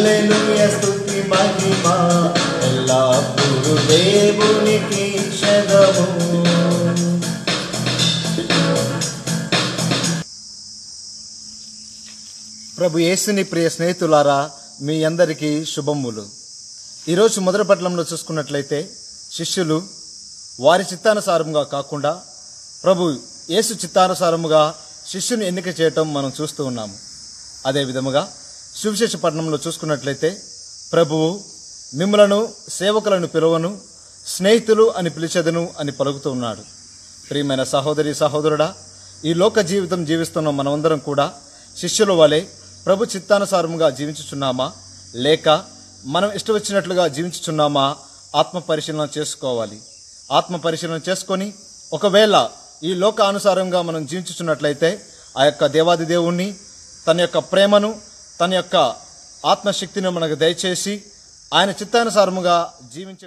హల్లెలూయా స్తుతి మహిమ ఎల్లప్పుడూ దేవునికి చెదము. ప్రభు యేసుని ప్రియ స్నేహితులారా, మీ అందరికీ శుభములు. ఈరోజు మొదటి పట్టణంలో చూసుకున్నట్లయితే శిష్యులు వారి చిత్తానుసారముగా కాకుండా ప్రభు యేసు చిత్తానుసారముగా శిష్యుని ఎన్నిక చేయటం మనం చూస్తూ ఉన్నాము. అదే విధముగా సువిశేష పట్టణంలో చూసుకున్నట్లయితే ప్రభువు మిమ్ములను సేవకులను పిలువను, స్నేహితులు అని పిలిచెదను అని పలుకుతూ ఉన్నాడు. ప్రియమైన సహోదరి సహోదరుడా, ఈ లోక జీవితం జీవిస్తున్న మనమందరం కూడా శిష్యుల వలె ప్రభు చిత్తానుసారముగా జీవించుచున్నామా, లేక మనం ఇష్టం వచ్చినట్లుగా జీవించుచున్నామా ఆత్మ పరిశీలన చేసుకోవాలి. ఆత్మ పరిశీలన చేసుకొని ఒకవేళ ఈ లోక అనుసారంగా మనం జీవించుచున్నట్లయితే ఆ యొక్క దేవాది దేవుణ్ణి, తన యొక్క ప్రేమను, తన యొక్క ఆత్మశక్తిని మనకు దయచేసి ఆయన చిత్తానుసారముగా జీవించే